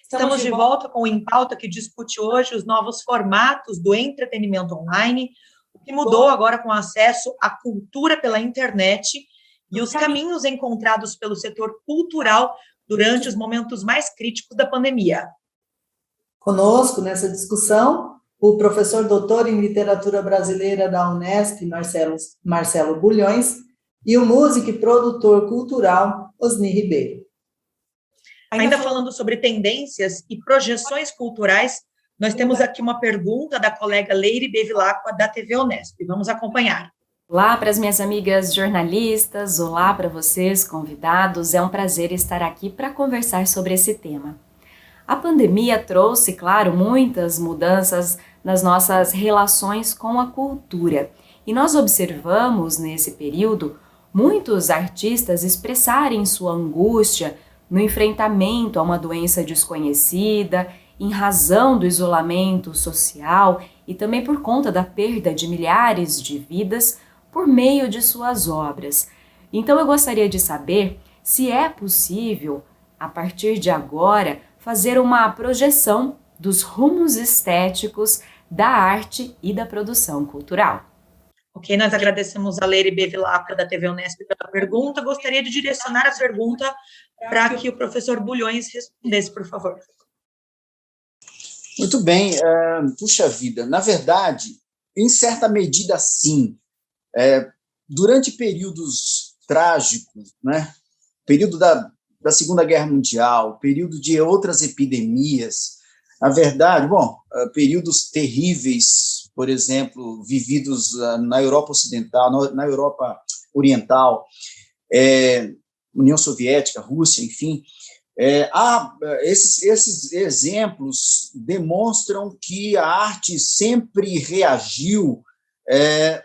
Estamos de volta com o Em Pauta, que discute hoje os novos formatos do entretenimento online, o que mudou agora com o acesso à cultura pela internet e os caminhos encontrados pelo setor cultural durante os momentos mais críticos da pandemia. Conosco, nessa discussão, o professor doutor em literatura brasileira da Unesp, Marcelo Bulhões, e o músico e produtor cultural, Osni Ribeiro. Ainda falando sobre tendências e projeções culturais, nós temos aqui uma pergunta da colega Leire Bevilacqua, da TV Unesp. Vamos acompanhar. Olá para as minhas amigas jornalistas, olá para vocês, convidados. É um prazer estar aqui para conversar sobre esse tema. A pandemia trouxe, claro, muitas mudanças nas nossas relações com a cultura. E nós observamos, nesse período, muitos artistas expressarem sua angústia no enfrentamento a uma doença desconhecida, em razão do isolamento social e também por conta da perda de milhares de vidas por meio de suas obras. Então eu gostaria de saber se é possível, a partir de agora, fazer uma projeção dos rumos estéticos da arte e da produção cultural. Ok, nós agradecemos a Leire Bevilacqua, da TV Unesp, pela pergunta. Gostaria de direcionar a pergunta para que o professor Bulhões respondesse, por favor. Muito bem. Puxa vida, na verdade, em certa medida, sim. Durante períodos trágicos, né? Período da Segunda Guerra Mundial, período de outras epidemias, na verdade, períodos terríveis, por exemplo, vividos na Europa Ocidental, na Europa Oriental, União Soviética, Rússia, enfim, esses exemplos demonstram que a arte sempre reagiu,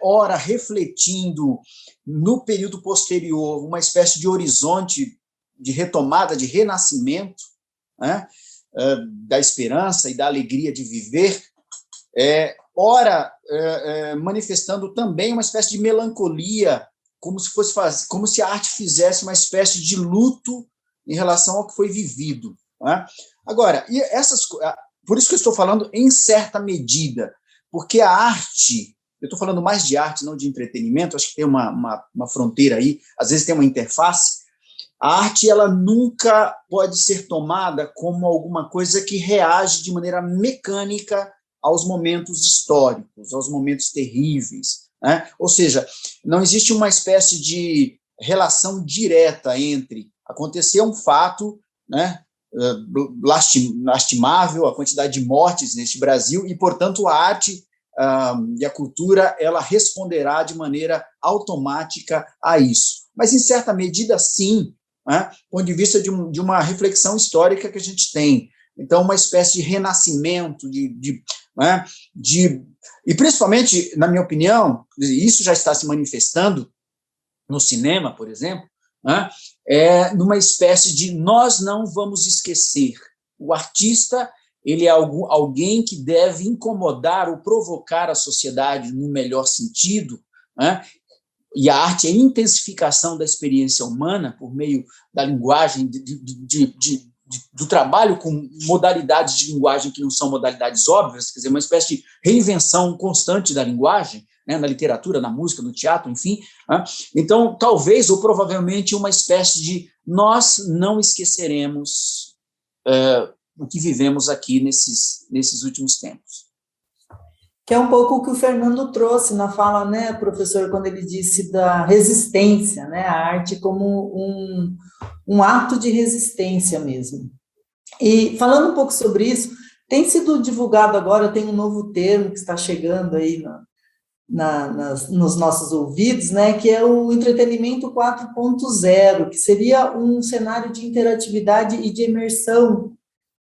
ora refletindo no período posterior uma espécie de horizonte de retomada, de renascimento, né, da esperança e da alegria de viver, ora manifestando também uma espécie de melancolia, como se a arte fizesse uma espécie de luto em relação ao que foi vivido, né? Agora, por isso que eu estou falando em certa medida, porque a arte, eu estou falando mais de arte, não de entretenimento, acho que tem uma fronteira aí, às vezes tem uma interface. A arte, ela nunca pode ser tomada como alguma coisa que reage de maneira mecânica aos momentos históricos, aos momentos terríveis, né? Ou seja, não existe uma espécie de relação direta entre acontecer um fato, né, lastimável, a quantidade de mortes neste Brasil, e, portanto, a arte e a cultura, ela responderá de maneira automática a isso. Mas, em certa medida, sim, né, do ponto de vista de uma reflexão histórica que a gente tem. Então, uma espécie de renascimento, e principalmente, na minha opinião, isso já está se manifestando no cinema, por exemplo, né, numa espécie de nós não vamos esquecer. O artista, ele é alguém que deve incomodar ou provocar a sociedade no melhor sentido, né, e a arte é a intensificação da experiência humana por meio da linguagem, do trabalho com modalidades de linguagem que não são modalidades óbvias, quer dizer, uma espécie de reinvenção constante da linguagem, né, na literatura, na música, no teatro, enfim. Né? Então, talvez ou provavelmente uma espécie de nós não esqueceremos o que vivemos aqui nesses últimos tempos. Que é um pouco o que o Fernando trouxe na fala, né, professor, quando ele disse da resistência, né, a arte como um ato de resistência mesmo. E falando um pouco sobre isso, tem sido divulgado agora, tem um novo termo que está chegando aí nos nossos ouvidos, né, que é o entretenimento 4.0, que seria um cenário de interatividade e de imersão,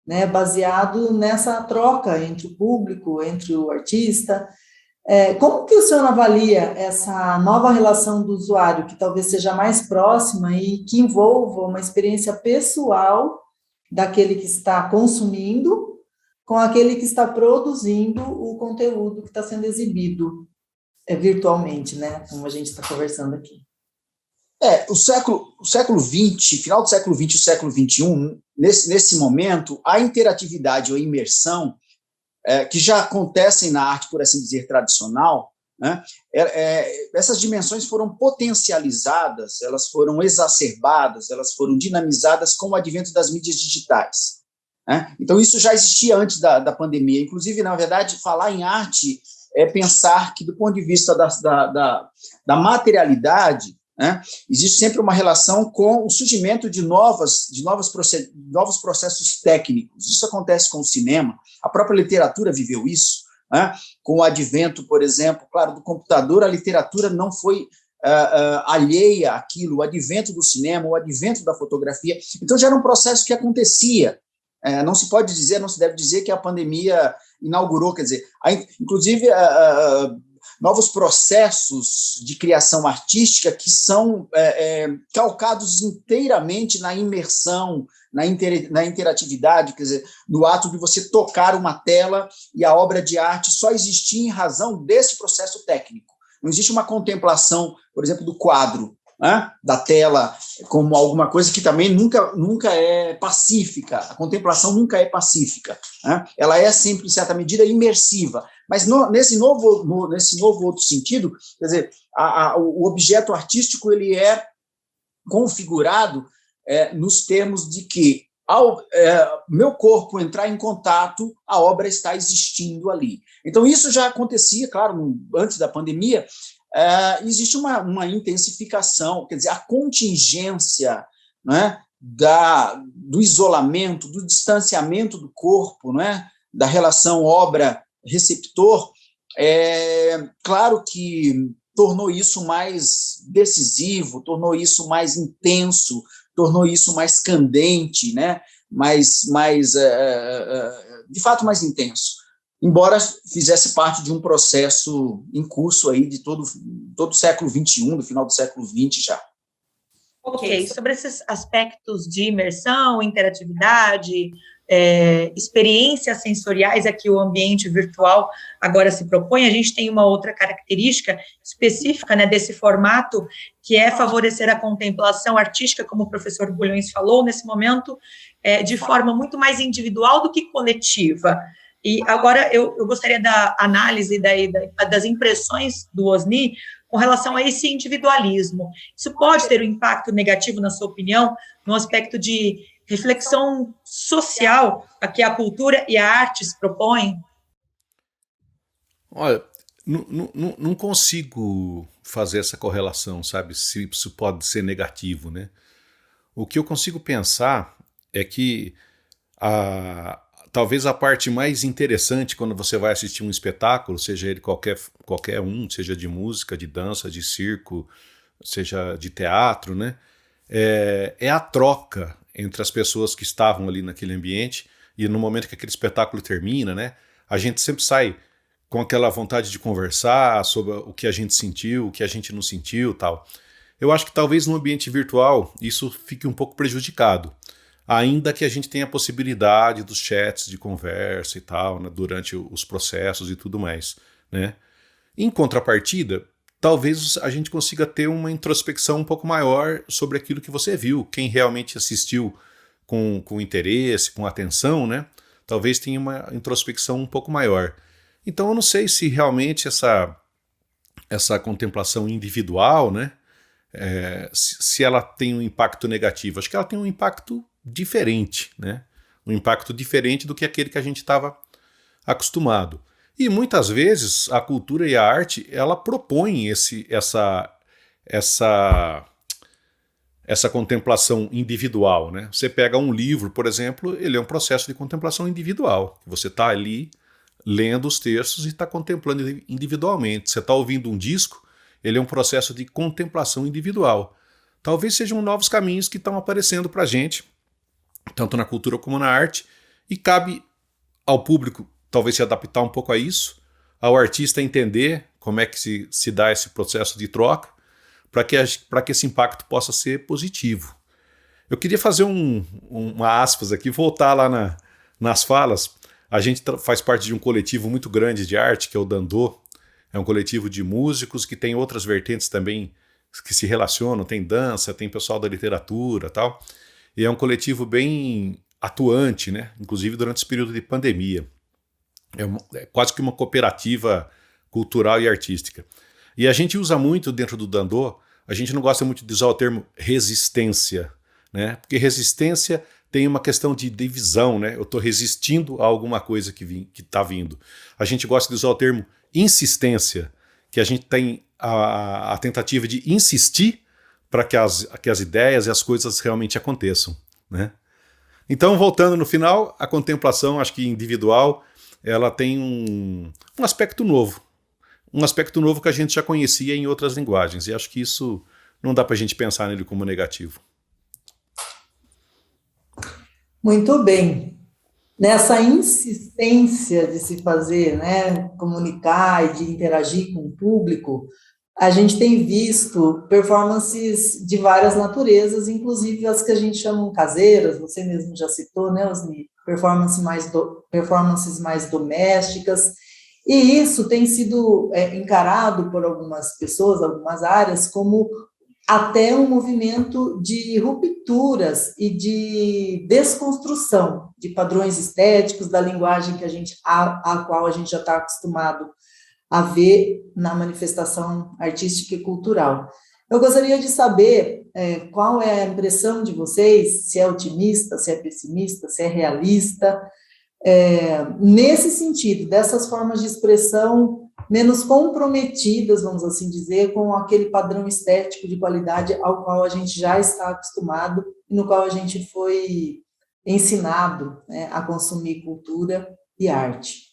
né, baseado nessa troca entre o público, entre o artista. Como que o senhor avalia essa nova relação do usuário, que talvez seja mais próxima e que envolva uma experiência pessoal daquele que está consumindo com aquele que está produzindo o conteúdo que está sendo exibido virtualmente, né, como a gente está conversando aqui? O século XX, final do século XX e o século XXI, nesse momento, a interatividade ou a imersão, que já acontecem na arte, por assim dizer, tradicional, né, essas dimensões foram potencializadas, elas foram exacerbadas, elas foram dinamizadas com o advento das mídias digitais. Né? Então, isso já existia antes da pandemia. Inclusive, na verdade, falar em arte é pensar que, do ponto de vista da materialidade, né, existe sempre uma relação com o surgimento de novos processos técnicos. Isso acontece com o cinema, a própria literatura viveu isso, né, com o advento, por exemplo, claro, do computador, a literatura não foi alheia àquilo, o advento do cinema, o advento da fotografia. Então, já era um processo que acontecia. Não se pode dizer, não se deve dizer que a pandemia inaugurou, quer dizer, inclusive novos processos de criação artística que são calcados inteiramente na imersão, na interatividade, quer dizer, no ato de você tocar uma tela, e a obra de arte só existia em razão desse processo técnico. Não existe uma contemplação, por exemplo, do quadro, né, da tela, como alguma coisa que também nunca é pacífica. A contemplação nunca é pacífica, né? Ela é sempre, em certa medida, imersiva. Mas nesse novo outro sentido, quer dizer, o objeto artístico ele é configurado nos termos de que, ao meu corpo entrar em contato, a obra está existindo ali. Então, isso já acontecia, claro, antes da pandemia. Existe uma intensificação, quer dizer, a contingência, né, do isolamento, do distanciamento do corpo, né, da relação obra-receptor, claro que tornou isso mais decisivo, tornou isso mais intenso, tornou isso mais candente, né, de fato mais intenso. Embora fizesse parte de um processo em curso aí de todo o século XXI, do final do século XX já. Ok, sobre esses aspectos de imersão, interatividade, experiências sensoriais a que o ambiente virtual agora se propõe, a gente tem uma outra característica específica, né, desse formato, que é favorecer a contemplação artística, como o professor Bulhões falou, nesse momento, de forma muito mais individual do que coletiva. E agora eu gostaria da análise das impressões do Osni com relação a esse individualismo. Isso pode ter um impacto negativo, na sua opinião, no aspecto de reflexão social a que a cultura e a arte se propõem? Olha, não consigo fazer essa correlação, sabe? Se isso pode ser negativo, né? O que eu consigo pensar é que talvez a parte mais interessante quando você vai assistir um espetáculo, seja ele qualquer um, seja de música, de dança, de circo, seja de teatro, né? É a troca entre as pessoas que estavam ali naquele ambiente, e no momento que aquele espetáculo termina, né? A gente sempre sai com aquela vontade de conversar sobre o que a gente sentiu, o que a gente não sentiu, tal. Eu acho que talvez no ambiente virtual isso fique um pouco prejudicado, ainda que a gente tenha a possibilidade dos chats de conversa e tal, né, durante os processos e tudo mais, né? Em contrapartida, talvez a gente consiga ter uma introspecção um pouco maior sobre aquilo que você viu, quem realmente assistiu com interesse, com atenção, né? Talvez tenha uma introspecção um pouco maior. Então eu não sei se realmente essa contemplação individual, né, se ela tem um impacto negativo. Acho que ela tem um impacto diferente, né? Um impacto diferente do que aquele que a gente estava acostumado. E muitas vezes a cultura e a arte, ela propõe essa contemplação individual, né? Você pega um livro, por exemplo, ele é um processo de contemplação individual. Você está ali lendo os textos e está contemplando individualmente. Você está ouvindo um disco, ele é um processo de contemplação individual. Talvez sejam novos caminhos que estão aparecendo para a gente, tanto na cultura como na arte, e cabe ao público talvez se adaptar um pouco a isso, ao artista entender como é que se dá esse processo de troca, para que esse impacto possa ser positivo. Eu queria fazer uma aspas aqui, voltar lá nas falas. A gente faz parte de um coletivo muito grande de arte, que é o Dandô. É um coletivo de músicos que tem outras vertentes também que se relacionam, tem dança, tem pessoal da literatura, tal. E é um coletivo bem atuante, né? Inclusive durante esse período de pandemia. É quase que uma cooperativa cultural e artística. E a gente usa muito dentro do Dendô, a gente não gosta muito de usar o termo resistência, né? Porque resistência tem uma questão de divisão, né? Eu estou resistindo a alguma coisa que está vindo. A gente gosta de usar o termo insistência, que a gente tem a tentativa de insistir para que as ideias e as coisas realmente aconteçam, né? Então, voltando no final, a contemplação, acho que individual, ela tem um aspecto novo. Um aspecto novo que a gente já conhecia em outras linguagens. E acho que isso não dá para a gente pensar nele como negativo. Muito bem. Nessa insistência de se fazer, né, comunicar e de interagir com o público, a gente tem visto performances de várias naturezas, inclusive as que a gente chama caseiras, você mesmo já citou, né, Osni? Performances mais domésticas, e isso tem sido encarado por algumas pessoas, algumas áreas, como até um movimento de rupturas e de desconstrução de padrões estéticos, da linguagem que a qual a gente já está acostumado a ver na manifestação artística e cultural. Eu gostaria de saber qual é a impressão de vocês, se é otimista, se é pessimista, se é realista, nesse sentido, dessas formas de expressão menos comprometidas, vamos assim dizer, com aquele padrão estético de qualidade ao qual a gente já está acostumado e no qual a gente foi ensinado, né, a consumir cultura e arte.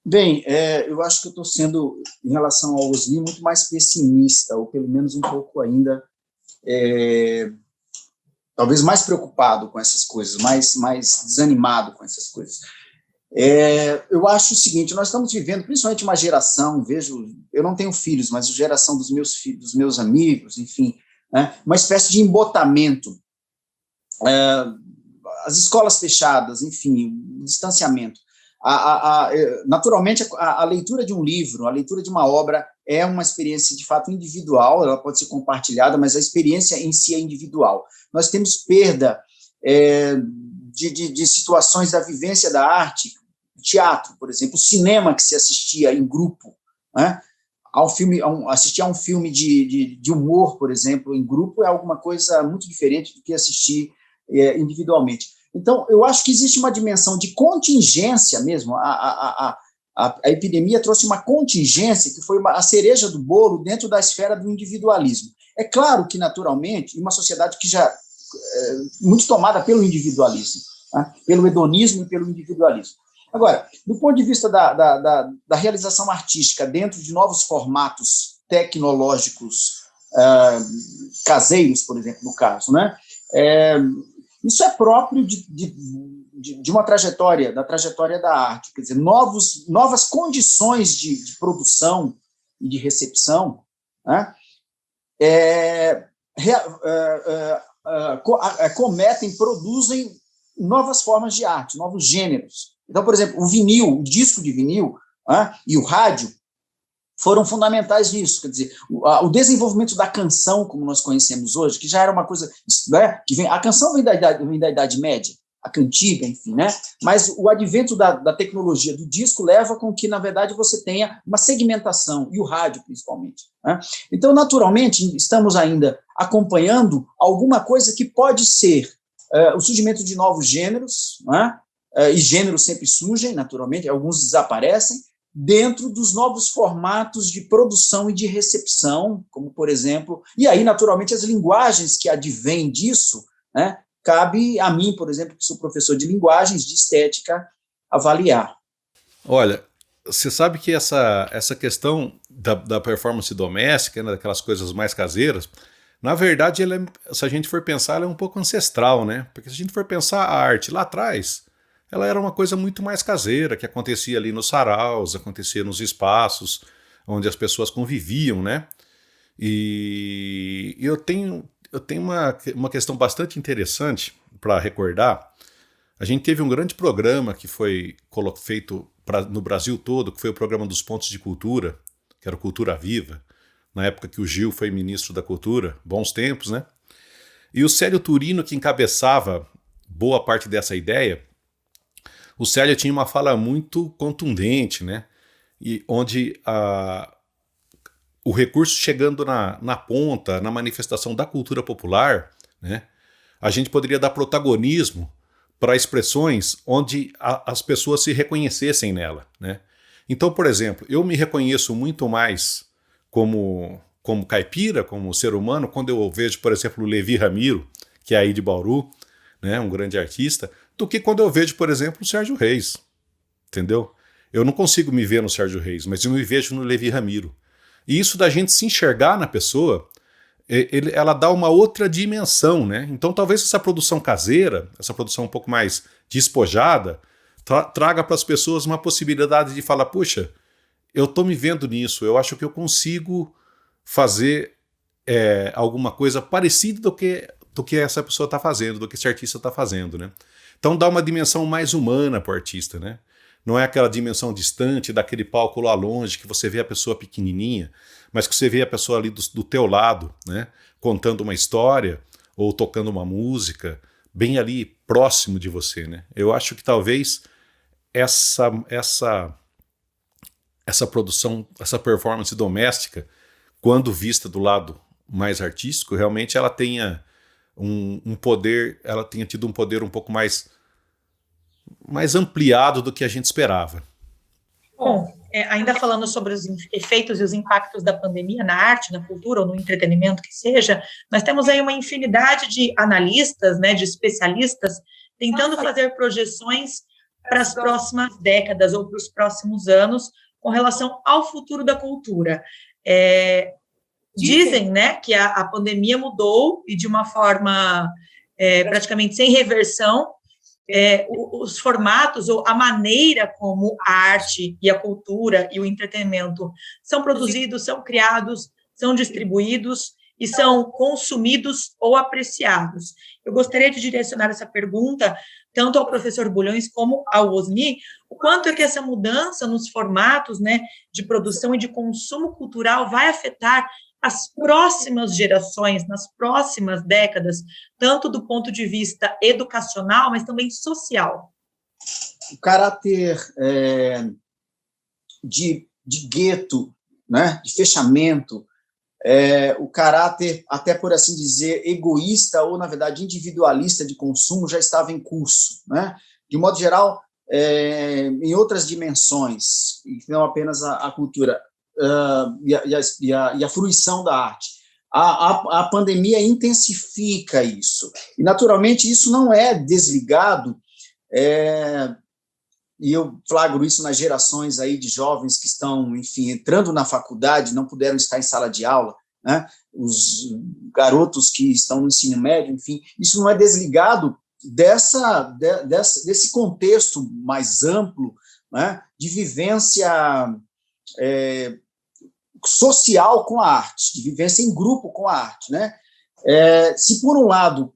Bem, eu acho que eu estou sendo, em relação ao Osni, muito mais pessimista, ou pelo menos um pouco ainda, talvez mais preocupado com essas coisas, mais desanimado com essas coisas. Eu acho o seguinte, nós estamos vivendo, principalmente uma geração, eu não tenho filhos, mas a geração dos meus filhos, dos meus amigos, enfim, né, uma espécie de embotamento, as escolas fechadas, enfim, o distanciamento. Naturalmente, a leitura de um livro, a leitura de uma obra é uma experiência de fato individual, ela pode ser compartilhada, mas a experiência em si é individual. Nós temos perda de situações da vivência da arte, teatro, por exemplo, o cinema que se assistia em grupo, né? Assistir a um filme de humor, por exemplo, em grupo é alguma coisa muito diferente do que assistir individualmente. Então, eu acho que existe uma dimensão de contingência mesmo. A epidemia trouxe uma contingência que foi a cereja do bolo dentro da esfera do individualismo. É claro que, naturalmente, em uma sociedade que já é muito tomada pelo individualismo, né, pelo hedonismo e pelo individualismo. Agora, do ponto de vista da realização artística dentro de novos formatos tecnológicos caseiros, por exemplo, no caso, né, isso é próprio de uma trajetória, da trajetória da arte, quer dizer, novas condições de produção e de recepção, né, produzem novas formas de arte, novos gêneros. Então, por exemplo, o disco de vinil, né, e o rádio foram fundamentais nisso, quer dizer, o desenvolvimento da canção, como nós conhecemos hoje, que já era uma coisa, né, a canção vem da Idade Média, a cantiga, enfim, né, mas o advento da tecnologia do disco leva com que, na verdade, você tenha uma segmentação, e o rádio, principalmente, né? Então, naturalmente, estamos ainda acompanhando alguma coisa que pode ser o surgimento de novos gêneros, né, e gêneros sempre surgem, naturalmente, alguns desaparecem, dentro dos novos formatos de produção e de recepção, como, por exemplo, e aí, naturalmente, as linguagens que advêm disso, né, cabe a mim, por exemplo, que sou professor de linguagens, de estética, avaliar. Olha, você sabe que essa questão da performance doméstica, né, daquelas coisas mais caseiras, na verdade, se a gente for pensar, ela é um pouco ancestral, né? Porque se a gente for pensar a arte lá atrás, ela era uma coisa muito mais caseira, que acontecia ali nos saraus, acontecia nos espaços onde as pessoas conviviam, né? E eu tenho uma questão bastante interessante para recordar. A gente teve um grande programa que foi feito no Brasil todo, que foi o programa dos Pontos de Cultura, que era o Cultura Viva, na época que o Gil foi ministro da Cultura, bons tempos, né? E o Célio Turino, que encabeçava boa parte dessa ideia, o Célio tinha uma fala muito contundente, né? E onde o recurso chegando na ponta, na manifestação da cultura popular, né? A gente poderia dar protagonismo para expressões onde as pessoas se reconhecessem nela, né? Então, por exemplo, eu me reconheço muito mais como caipira, como ser humano, quando eu vejo, por exemplo, o Levi Ramiro, que é aí de Bauru, né, um grande artista, do que quando eu vejo, por exemplo, o Sérgio Reis, entendeu? Eu não consigo me ver no Sérgio Reis, mas eu me vejo no Levi Ramiro. E isso da gente se enxergar na pessoa, ela dá uma outra dimensão, né? Então talvez essa produção caseira, essa produção um pouco mais despojada, traga para as pessoas uma possibilidade de falar, puxa, eu estou me vendo nisso, eu acho que eu consigo fazer alguma coisa parecida do que essa pessoa está fazendo, do que esse artista está fazendo, né? Então dá uma dimensão mais humana para o artista, né? Não é aquela dimensão distante daquele palco lá longe que você vê a pessoa pequenininha, mas que você vê a pessoa ali do teu lado, né? Contando uma história ou tocando uma música, bem ali próximo de você, né? Eu acho que talvez essa produção, essa performance doméstica, quando vista do lado mais artístico, realmente ela tenha um poder, ela tenha tido um poder um pouco mais ampliado do que a gente esperava. Bom, ainda falando sobre os efeitos e os impactos da pandemia na arte, na cultura ou no entretenimento que seja, nós temos aí uma infinidade de analistas, né, de especialistas, tentando fazer projeções para as próximas décadas ou para os próximos anos com relação ao futuro da cultura. Dizem, né, que a pandemia mudou e de uma forma praticamente sem reversão os formatos ou a maneira como a arte e a cultura e o entretenimento são produzidos, são criados, são distribuídos e são consumidos ou apreciados. Eu gostaria de direcionar essa pergunta tanto ao professor Bulhões como ao Osni, o quanto é que essa mudança nos formatos, né, de produção e de consumo cultural vai afetar as próximas gerações, nas próximas décadas, tanto do ponto de vista educacional, mas também social. O caráter de gueto, né, de fechamento, o caráter, até por assim dizer, egoísta ou, na verdade, individualista de consumo já estava em curso, né? De modo geral, em outras dimensões, e não apenas a cultura, e a fruição da arte. A pandemia intensifica isso. E, naturalmente, isso não é desligado, e eu flagro isso nas gerações aí de jovens que estão, enfim, entrando na faculdade, não puderam estar em sala de aula, né? Os garotos que estão no ensino médio, enfim, isso não é desligado desse contexto mais amplo, né, de vivência social com a arte, de vivência em grupo com a arte, né? Se por um lado,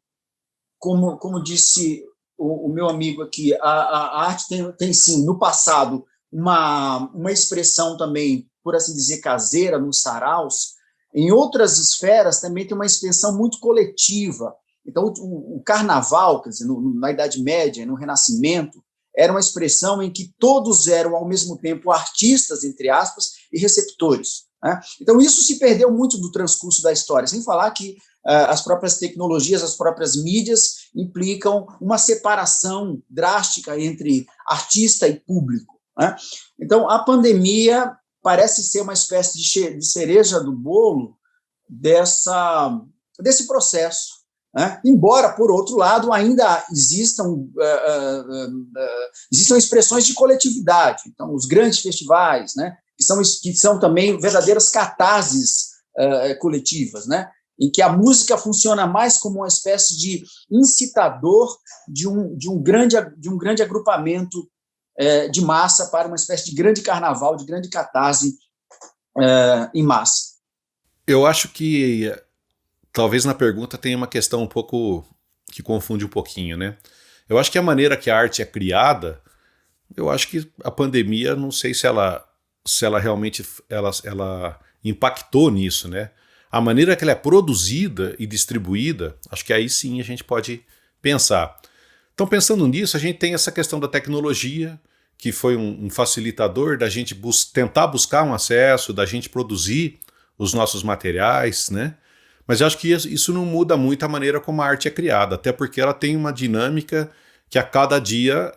como disse o meu amigo aqui, a arte tem sim, no passado, uma expressão também, por assim dizer, caseira, nos saraus, em outras esferas também tem uma expressão muito coletiva. Então, o carnaval, quer dizer, na Idade Média, no Renascimento, era uma expressão em que todos eram, ao mesmo tempo, artistas, entre aspas, e receptores, né? Então, isso se perdeu muito do transcurso da história, sem falar que as próprias tecnologias, as próprias mídias implicam uma separação drástica entre artista e público, né? Então, a pandemia parece ser uma espécie de cereja do bolo desse processo, né? Embora, por outro lado, ainda existam expressões de coletividade. Então, os grandes festivais, né, que são também verdadeiras catarses coletivas, né, em que a música funciona mais como uma espécie de incitador de um grande agrupamento de massa para uma espécie de grande carnaval, de grande catarse em massa. Eu acho que talvez na pergunta tenha uma questão um pouco que confunde um pouquinho, né? Eu acho que a maneira que a arte é criada, eu acho que a pandemia, não sei se ela realmente ela impactou nisso, né? A maneira que ela é produzida e distribuída, acho que aí sim a gente pode pensar. Então, pensando nisso, a gente tem essa questão da tecnologia, que foi um facilitador da gente tentar buscar um acesso, da gente produzir os nossos materiais, né? Mas eu acho que isso não muda muito a maneira como a arte é criada, até porque ela tem uma dinâmica que a cada dia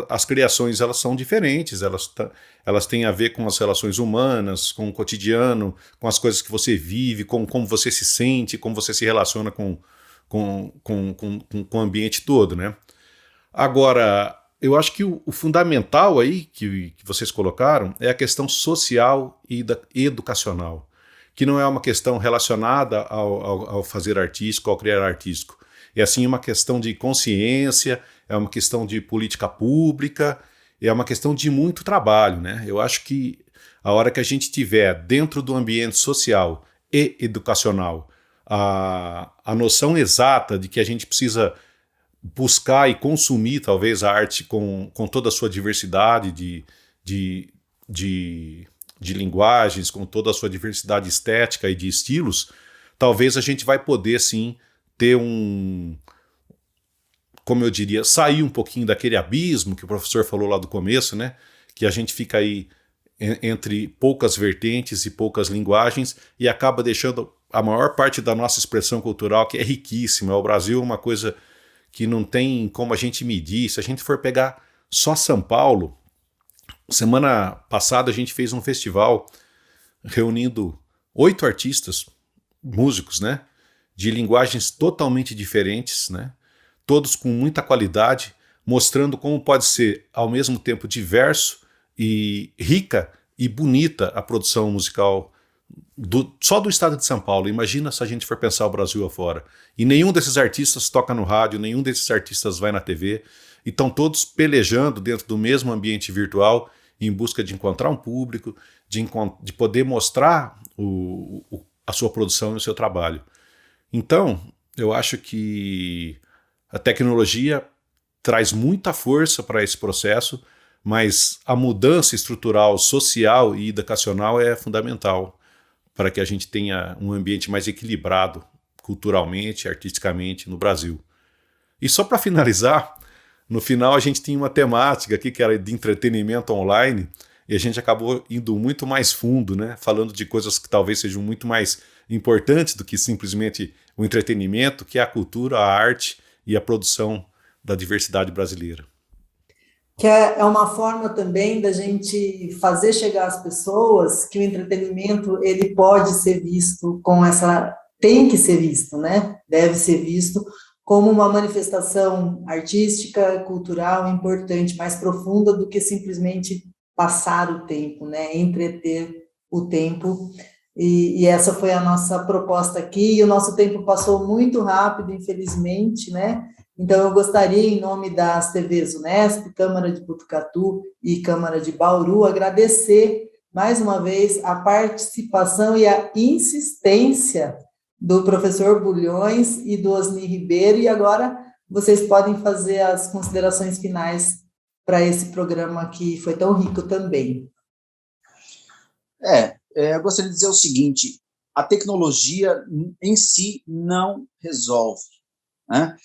as criações elas são diferentes, elas têm a ver com as relações humanas, com o cotidiano, com as coisas que você vive, com como você se sente, como você se relaciona com o ambiente todo, né? Agora, eu acho que o fundamental aí que vocês colocaram é a questão social e educacional, que não é uma questão relacionada ao fazer artístico, ao criar artístico. É assim uma questão de consciência, é uma questão de política pública, é uma questão de muito trabalho, né? Eu acho que a hora que a gente tiver dentro do ambiente social e educacional a noção exata de que a gente precisa buscar e consumir talvez a arte com toda a sua diversidade de linguagens, com toda a sua diversidade estética e de estilos, talvez a gente vai poder sim ter como eu diria, sair um pouquinho daquele abismo que o professor falou lá do começo, né? Que a gente fica aí entre poucas vertentes e poucas linguagens e acaba deixando a maior parte da nossa expressão cultural, que é riquíssima. O Brasil é uma coisa que não tem como a gente medir. Se a gente for pegar só São Paulo, semana passada a gente fez um festival reunindo 8 artistas, músicos, né? De linguagens totalmente diferentes, né? Todos com muita qualidade, mostrando como pode ser ao mesmo tempo diverso e rica e bonita a produção musical só do estado de São Paulo. Imagina se a gente for pensar o Brasil afora. E nenhum desses artistas toca no rádio, nenhum desses artistas vai na TV, e estão todos pelejando dentro do mesmo ambiente virtual em busca de encontrar um público, de poder mostrar a sua produção e o seu trabalho. Então, eu acho que a tecnologia traz muita força para esse processo, mas a mudança estrutural, social e educacional é fundamental para que a gente tenha um ambiente mais equilibrado culturalmente, artisticamente no Brasil. E só para finalizar, no final a gente tinha uma temática aqui que era de entretenimento online e a gente acabou indo muito mais fundo, né? Falando de coisas que talvez sejam muito mais importantes do que simplesmente o entretenimento, que é a cultura, a arte e a produção da diversidade brasileira. Que é uma forma também da gente fazer chegar às pessoas que o entretenimento ele pode ser visto tem que ser visto, né? Deve ser visto como uma manifestação artística, cultural, importante, mais profunda do que simplesmente passar o tempo, né? Entreter o tempo. E essa foi a nossa proposta aqui, e o nosso tempo passou muito rápido, infelizmente, né? Então, eu gostaria, em nome das TVs Unesp, Câmara de Botucatu e Câmara de Bauru, agradecer, mais uma vez, a participação e a insistência do professor Bulhões e do Osni Ribeiro, e agora vocês podem fazer as considerações finais para esse programa que foi tão rico também. Eu gostaria de dizer o seguinte: a tecnologia em si não resolve, né?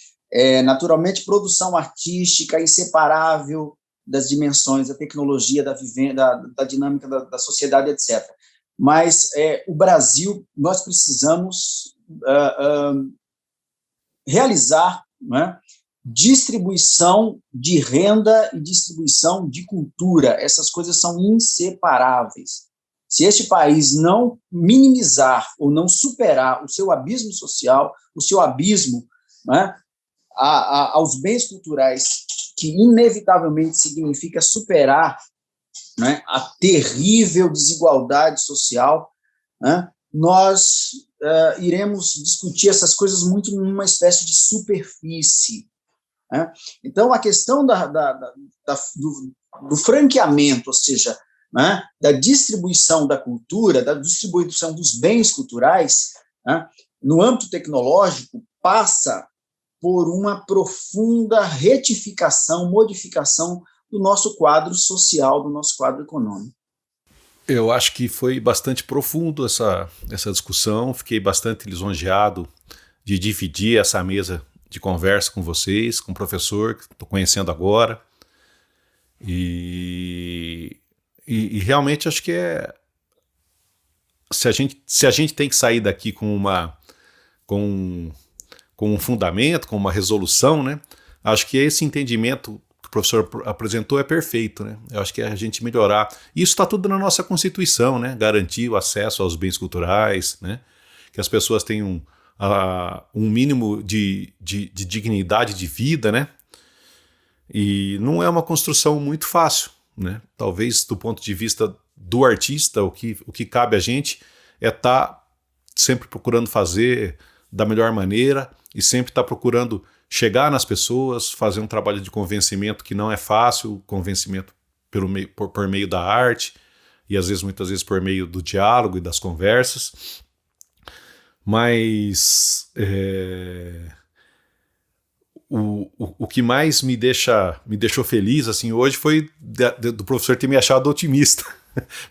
Naturalmente, produção artística é inseparável das dimensões da tecnologia, da dinâmica da sociedade, etc. Mas o Brasil, nós precisamos realizar, né, distribuição de renda e distribuição de cultura. Essas coisas são inseparáveis. Se este país não minimizar ou não superar o seu abismo social, o seu abismo, né, aos bens culturais, que inevitavelmente significa superar, né, a terrível desigualdade social, né, nós iremos discutir essas coisas muito numa espécie de superfície, né? Então, a questão do franqueamento, ou seja, né, da distribuição da cultura, da distribuição dos bens culturais, né, no âmbito tecnológico, passa por uma profunda retificação, modificação do nosso quadro social, do nosso quadro econômico. Eu acho que foi bastante profundo essa discussão, fiquei bastante lisonjeado de dividir essa mesa de conversa com vocês, com o professor que estou conhecendo agora, e realmente acho que se a gente tem que sair daqui com um fundamento, com uma resolução, né? Acho que esse entendimento que o professor apresentou é perfeito, né? Eu acho que é a gente melhorar. Isso está tudo na nossa Constituição, né? Garantir o acesso aos bens culturais, né? Que as pessoas tenham um mínimo de dignidade de vida, né? E não é uma construção muito fácil, né? Talvez do ponto de vista do artista, o que cabe a gente é estar sempre procurando fazer da melhor maneira e sempre estar procurando chegar nas pessoas, fazer um trabalho de convencimento que não é fácil, convencimento por meio da arte e muitas vezes por meio do diálogo e das conversas. Mas o que mais me deixou feliz assim, hoje foi do professor ter me achado otimista,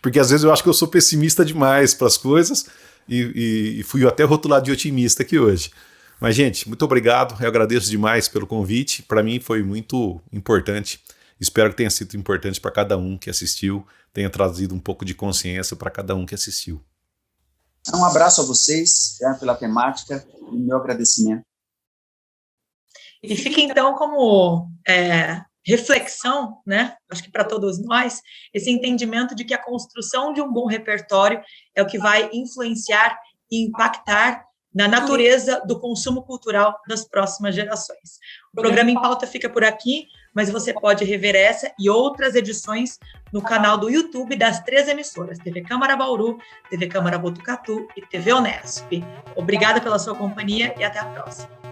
porque às vezes eu acho que eu sou pessimista demais para as coisas e fui até rotulado de otimista aqui hoje. Mas, gente, muito obrigado, eu agradeço demais pelo convite, para mim foi muito importante, espero que tenha sido importante para cada um que assistiu, tenha trazido um pouco de consciência para cada um que assistiu. Um abraço a vocês pela temática e meu agradecimento. E fica então como reflexão, né? Acho que para todos nós, esse entendimento de que a construção de um bom repertório é o que vai influenciar e impactar na natureza do consumo cultural das próximas gerações. O programa Em Pauta fica por aqui, mas você pode rever essa e outras edições no canal do YouTube das 3 emissoras, TV Câmara Bauru, TV Câmara Botucatu e TV Unesp. Obrigada pela sua companhia e até a próxima.